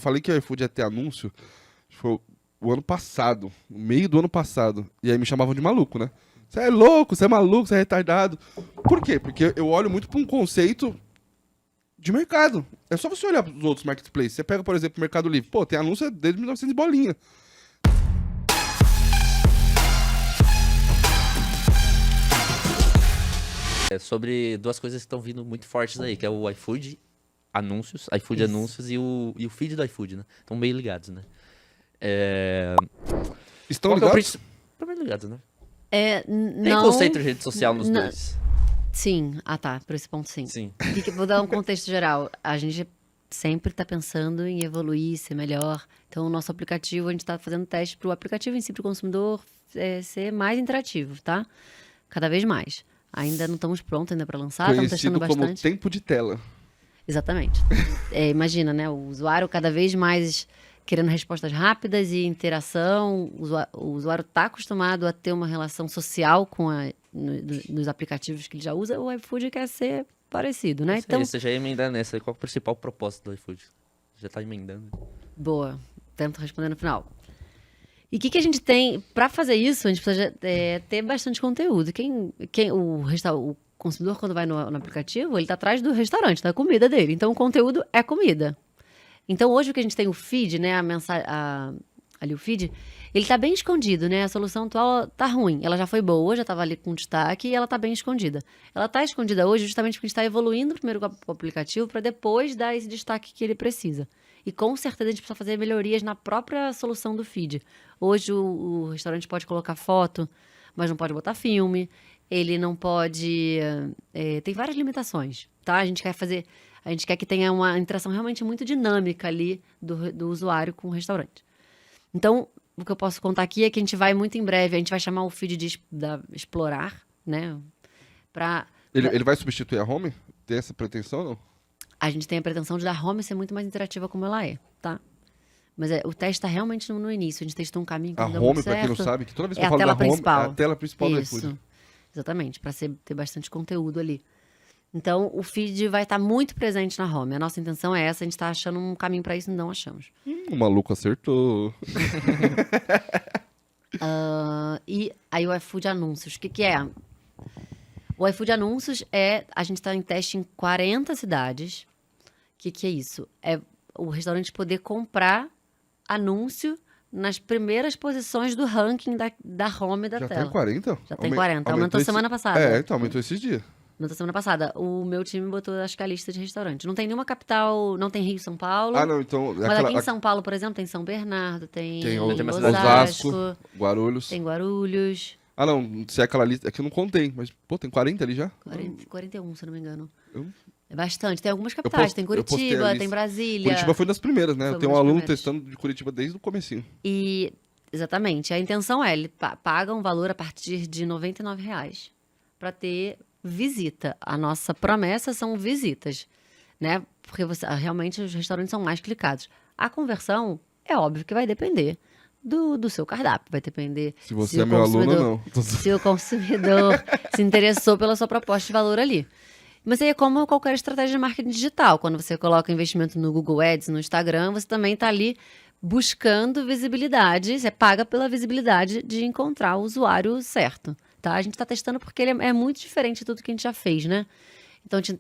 falei que o iFood ia ter anúncio, foi o ano passado, no meio do ano passado. E aí me chamavam de maluco, né? Você é louco, você é maluco, você é retardado. Por quê? Porque eu olho muito pra um conceito de mercado. É só você olhar pros outros marketplaces. Você pega, por exemplo, o Mercado Livre. Pô, tem anúncio desde 1900 e bolinha. Sobre duas coisas que estão vindo muito fortes aí, que é o iFood Anúncios, iFood Isso. Anúncios e o feed do iFood, né? Estão bem ligados, né? Estão Qual que é o ligados? Estão bem ligados, né? Tem Tem conceito de rede social nos não- dois. Sim, tá, por esse ponto sim. Sim. Vou dar um contexto geral. A gente sempre está pensando em evoluir, ser melhor. Então, o nosso aplicativo, a gente está fazendo teste para o aplicativo em si, para o consumidor, ser mais interativo, tá? Cada vez mais. Ainda não estamos prontos ainda para lançar, estamos testando Conhecido como bastante. tempo de tela. Exatamente. Imagina, né? O usuário cada vez mais querendo respostas rápidas e interação. O usuário está acostumado a ter uma relação social nos aplicativos que ele já usa. O iFood quer ser parecido, né? Então, você já ia emendar nessa. Qual é o principal propósito do iFood? Já tá emendando. Boa. Tento responder no final. E o que a gente tem? Para fazer isso, a gente precisa ter bastante conteúdo. O consumidor, quando vai no aplicativo, ele está atrás do restaurante, da comida dele. Então, o conteúdo é comida. Então, hoje, o que a gente tem, o feed, né? Ali o feed, ele está bem escondido, né? A solução atual tá ruim. Ela já foi boa, já estava ali com destaque e ela está bem escondida. Ela está escondida hoje justamente porque a gente está evoluindo primeiro com o aplicativo para depois dar esse destaque que ele precisa. E com certeza a gente precisa fazer melhorias na própria solução do feed. Hoje o restaurante pode colocar foto, mas não pode botar filme. Ele não pode... tem várias limitações, tá? A gente quer que tenha uma interação realmente muito dinâmica ali do usuário com o restaurante. Então, o que eu posso contar aqui é que a gente vai muito em breve, a gente vai chamar o feed de Explorar, né? Ele vai substituir a Home? Tem essa pretensão ou não? A gente tem a pretensão de dar Home ser muito mais interativa como ela é, tá? Mas o teste está realmente no início. A gente testou um caminho que A não deu muito Home, pra quem não certo. sabe, que toda vez que É eu a falo da tela Home, principal. é a tela principal do Isso. iFood. Exatamente, para ter bastante conteúdo ali. Então, o feed vai estar muito presente na Home. A nossa intenção é essa, a gente está achando um caminho para isso e não achamos. O maluco acertou. E aí o iFood Anúncios, o que é? O iFood Anúncios a gente está em teste em 40 cidades. O que é isso? É o restaurante poder comprar anúncio nas primeiras posições do ranking da home da Já tela. tá em 40? Já tem 40. Aumentou semana passada. Então aumentou esses dias. Aumentou semana passada. O meu time botou, acho que a lista de restaurante. Não tem nenhuma capital, não tem Rio e São Paulo. Ah, não, então... Mas aqui em São Paulo, por exemplo, tem São Bernardo, tem Osasco, Guarulhos. Tem Guarulhos. Ah, não, se é aquela lista... É que eu não contei, mas, pô, tem 40 ali já? 41, se eu não me engano. Eu- É bastante. Tem algumas capitais. Tem postei a Curitiba, lista. tem Brasília. Curitiba foi das primeiras, né? Foi Eu tenho um uma das aluno primeiras. testando de Curitiba desde o comecinho. E, exatamente, a intenção é, ele paga um valor a partir de R$ 99,00 para ter visita. A nossa promessa são visitas, né? Porque realmente os restaurantes são mais clicados. A conversão, é óbvio que vai depender do seu cardápio, vai depender Se você é meu aluno ou não. se o consumidor se interessou pela sua proposta de valor ali. Mas aí é como qualquer estratégia de marketing digital. Quando você coloca investimento no Google Ads, no Instagram, você também está ali buscando visibilidade. Você paga pela visibilidade de encontrar o usuário certo, tá? A gente está testando porque ele é muito diferente de tudo que a gente já fez, né? Então, a gente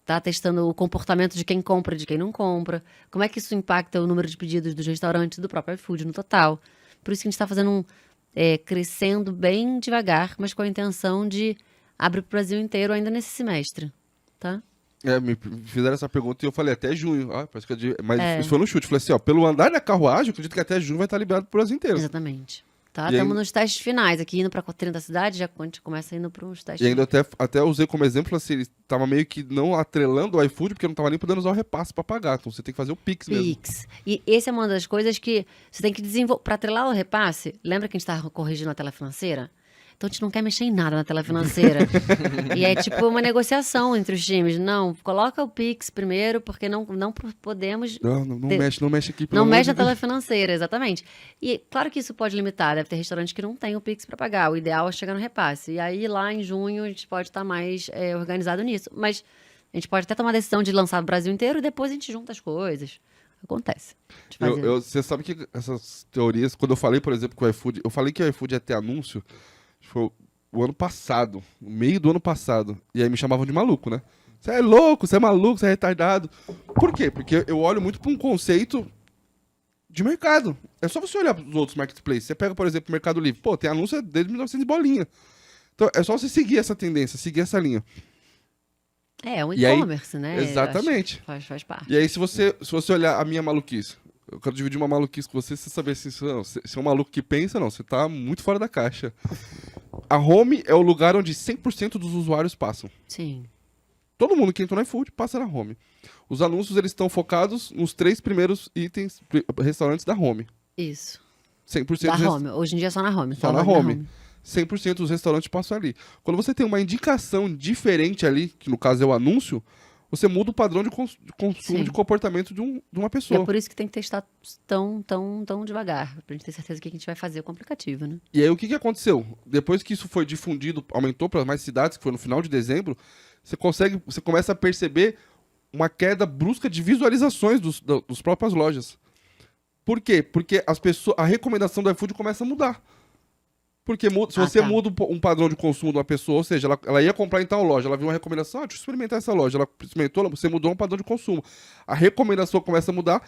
tá testando o comportamento de quem compra e de quem não compra. Como é que isso impacta o número de pedidos dos restaurantes, do próprio iFood no total. Por isso que a gente está fazendo crescendo bem devagar, mas com a intenção de abrir para o Brasil inteiro ainda nesse semestre, tá? Me fizeram essa pergunta e eu falei até junho. Ah, parece que mas isso foi no chute. Falei assim, ó, pelo andar da carruagem, eu acredito que até junho vai estar liberado pro Brasil inteiro. Exatamente. Tá? E Estamos ainda- nos testes finais. Aqui indo para 30 cidades, já a gente começa indo para uns testes. E ainda até usei como exemplo, assim, ele tava meio que não atrelando o iFood, porque não tava nem podendo usar o repasse pra pagar. Então você tem que fazer o Pix mesmo. Pix. E essa é uma das coisas que você tem que desenvolver. Para atrelar o repasse, lembra que a gente estava corrigindo a tela financeira? Então a gente não quer mexer em nada na tela financeira. E é tipo uma negociação entre os times. Não, coloca o Pix primeiro, porque não podemos. Não mexe aqui, pelo Não amor mexe de na tela Deus. financeira, exatamente. E claro que isso pode limitar, deve ter restaurante que não tem o Pix para pagar. O ideal é chegar no repasse. E aí lá em junho a gente pode estar mais organizado nisso. Mas a gente pode até tomar a decisão de lançar no Brasil inteiro e depois a gente junta as coisas. Acontece. De fazer. Você sabe que essas teorias, quando eu falei, por exemplo, que o iFood, eu falei que o iFood ia ter anúncio, foi o ano passado, no meio do ano passado, e aí me chamavam de maluco, né? Você é louco, você é maluco, você é retardado. Por quê? Porque eu olho muito para um conceito de mercado. É só você olhar para os outros marketplaces. Você pega, por exemplo, o Mercado Livre. Pô, tem anúncio desde 1900 e bolinha. Então, é só você seguir essa tendência, seguir essa linha. É um E aí- e-commerce, né? Exatamente. Acho que faz parte. E aí, se você olhar a minha maluquice, eu quero dividir uma maluquice com você saber se você é um maluco que pensa, não. Você tá muito fora da caixa. A Home é o lugar onde 100% dos usuários passam. Sim. Todo mundo que entrou no iFood passa na Home. Os anúncios, eles estão focados nos 3 primeiros itens, restaurantes da Home. Isso. 100% Da dos Home. Hoje em dia é só na Home. Só na Home. 100% dos restaurantes passam ali. Quando você tem uma indicação diferente ali, que no caso é o anúncio, você muda o padrão de consumo, Sim. de comportamento de uma E é pessoa. por isso que tem que testar tão devagar. Pra gente ter certeza do que a gente vai fazer com o aplicativo, né? E aí, o que aconteceu? Depois que isso foi difundido, aumentou para mais cidades, que foi no final de dezembro, você começa a perceber uma queda brusca de visualizações dos próprias lojas. Por quê? Porque a recomendação do iFood começa a mudar. Porque se você muda um padrão de consumo de uma pessoa, ou seja, ela ia comprar em tal loja, ela viu uma recomendação, deixa eu experimentar essa loja, ela experimentou, você mudou um padrão de consumo. A recomendação começa a mudar,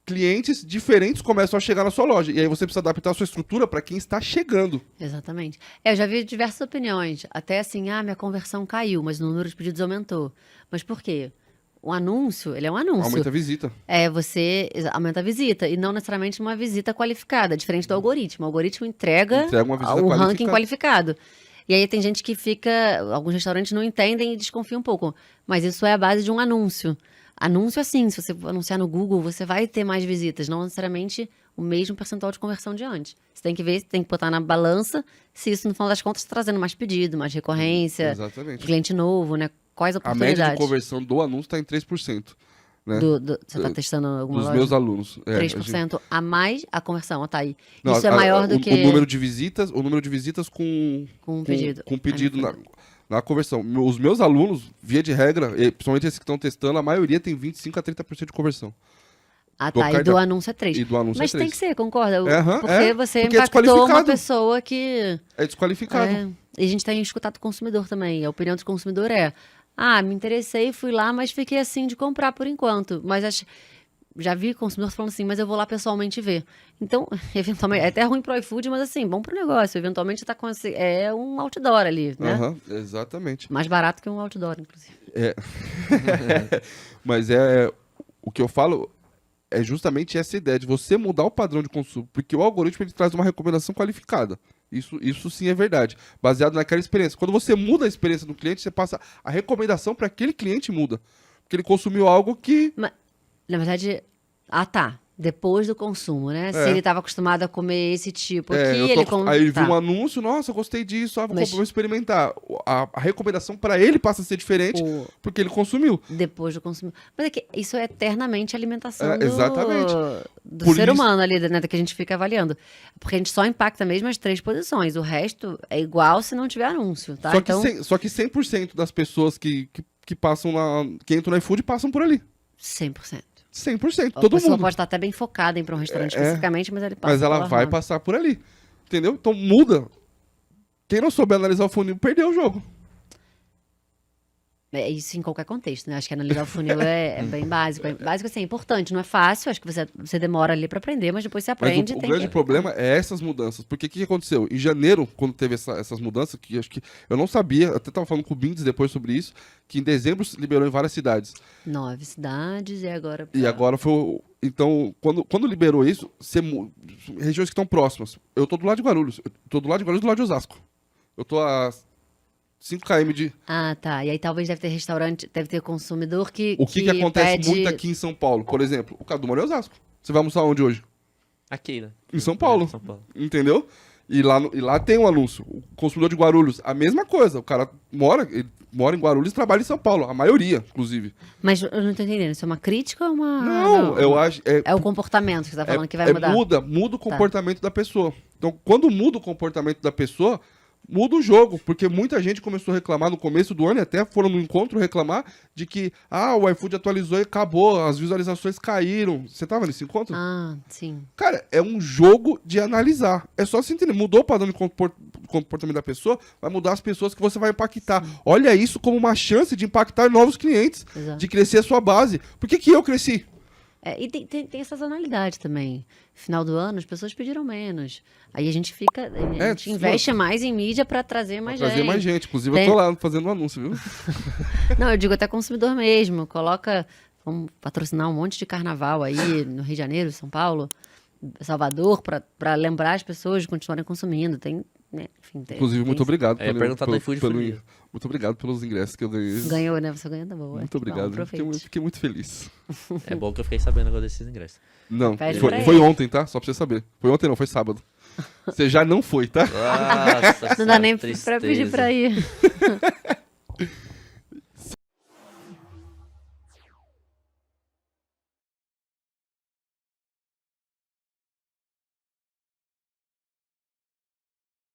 clientes diferentes começam a chegar na sua loja. E aí você precisa adaptar a sua estrutura para quem está chegando. Exatamente. Eu já vi diversas opiniões. Até assim, minha conversão caiu, mas o número de pedidos aumentou. Mas por quê? O anúncio, ele é um anúncio. Aumenta a visita. Você aumenta a visita, e não necessariamente uma visita qualificada, diferente do algoritmo. O algoritmo entrega Uma visita o ranking qualificada. qualificado. E aí tem gente que alguns restaurantes não entendem e desconfiam um pouco. Mas isso é a base de um anúncio. Anúncio, assim, se você anunciar no Google, você vai ter mais visitas, não necessariamente o mesmo percentual de conversão de antes. Você tem que ver, tem que botar na balança se isso, no final das contas, está trazendo mais pedido, mais recorrência, Exatamente. cliente novo, né? Quais A oportunidades? média de conversão do anúncio está em 3%. Né? Você está testando alguma Dos loja? meus alunos. 3% a mais a conversão, tá aí. Não, Isso é maior do o que número de visitas com um pedido. com pedido Ai, na conversão. Os meus alunos, via de regra, e principalmente esses que estão testando, a maioria tem 25 a 30% de conversão. Ah, do tá. E do cardápio. anúncio é 3. E do anúncio Mas é tem 3. que ser, concorda? Aham, Porque você porque é impactou uma desqualificado. pessoa que... É desqualificado. E a gente tem escutado o consumidor também. A opinião do consumidor me interessei, fui lá, mas fiquei assim de comprar por enquanto. Mas já vi consumidor falando assim, mas eu vou lá pessoalmente ver. Então, eventualmente, é até ruim pro iFood, mas assim, bom pro negócio. Eventualmente você tá com é um outdoor ali, né? Aham, exatamente. Mais barato que um outdoor, inclusive. Mas o que eu falo é justamente essa ideia de você mudar o padrão de consumo, porque o algoritmo ele traz uma recomendação qualificada. Isso sim é verdade, baseado naquela experiência. Quando você muda a experiência do cliente, você passa a recomendação para aquele cliente muda, porque ele consumiu algo que Mas, na verdade, tá. Depois do consumo, né? Se É. ele estava acostumado a comer esse tipo aqui, eu tô ele... aí ele viu tá. um anúncio, nossa, gostei disso, vou Mas- comprar, vou experimentar. A recomendação para ele passa a ser diferente, porque ele consumiu. Depois do consumo. Mas é que isso é eternamente alimentação Exatamente. do Por ser isso- humano ali, né? Que a gente fica avaliando. Porque a gente só impacta mesmo as 3 posições. O resto é igual se não tiver anúncio, tá? Só que 100% das pessoas que passam que entram no iFood passam por ali. 100%. 100%, A todo pessoa mundo. pode estar até bem focada em ir para um restaurante especificamente, mas ele passa Mas ela pela vai rota. passar por ali. Entendeu? Então muda. Quem não souber analisar o funil perdeu o jogo. É isso em qualquer contexto, né? Acho que analisar o funil é bem básico. É básico, assim, é importante, não é fácil. Acho que você demora ali para aprender, mas depois você Mas aprende. o tem grande que... problema é essas mudanças. Porque o que aconteceu? Em janeiro, quando teve essas mudanças, que acho que eu não sabia, até estava falando com o Bindes depois sobre isso, que em dezembro se liberou em várias cidades. 9 cidades e agora... E agora foi. Então, quando liberou isso, regiões que estão próximas. Eu tô do lado de Guarulhos. Eu tô do lado de Guarulhos e do lado de Osasco. Eu tô a 5 km de. Ah, tá. E aí talvez deve ter restaurante, deve ter consumidor que O que acontece pede... muito aqui em São Paulo? Por exemplo, o Cadu mora em Osasco. Você vai almoçar onde hoje? Aqui, né? Em São Paulo. São Paulo. Entendeu? E lá tem um anúncio. O consumidor de Guarulhos, a mesma coisa. O cara ele mora em Guarulhos e trabalha em São Paulo. A maioria, inclusive. Mas eu não tô entendendo. Isso é uma crítica ou uma... Não, eu acho. É o comportamento que você tá falando que vai mudar. Muda o comportamento da pessoa. Então, quando muda o comportamento da pessoa, Muda o jogo, porque muita gente começou a reclamar no começo do ano, e até foram no encontro reclamar de que, o iFood atualizou e acabou, as visualizações caíram. Você tava nesse encontro? Ah, sim. Cara, é um jogo de analisar. É só você entender. Mudou o padrão de comportamento da pessoa, vai mudar as pessoas que você vai impactar. Olha isso como uma chance de impactar novos clientes, Exato. de crescer a sua base. Por que eu cresci? E tem essa sazonalidade também. Final do ano, as pessoas pediram menos. Aí a gente fica. A gente investe mais em mídia para trazer mais gente. Trazer mais gente. Inclusive, eu tô lá fazendo um anúncio, viu? Não, eu digo até consumidor mesmo. Coloca. Vamos patrocinar um monte de carnaval aí no Rio de Janeiro, São Paulo, Salvador, para lembrar as pessoas de continuarem consumindo. Tem. Né? Enfim, Inclusive, muito obrigado. Eu ia perguntar do iFood muito obrigado pelos ingressos que eu ganhei. Ganhou, né? Você ganhou, tá bom. Muito obrigado. Fiquei muito feliz. É bom que eu fiquei sabendo agora desses ingressos. Não, Pede pra foi ele. ontem, tá? Só pra você saber. Foi ontem não, foi sábado. Você já não foi, tá? Nossa, Não dá nem tristeza. pra pedir pra ir.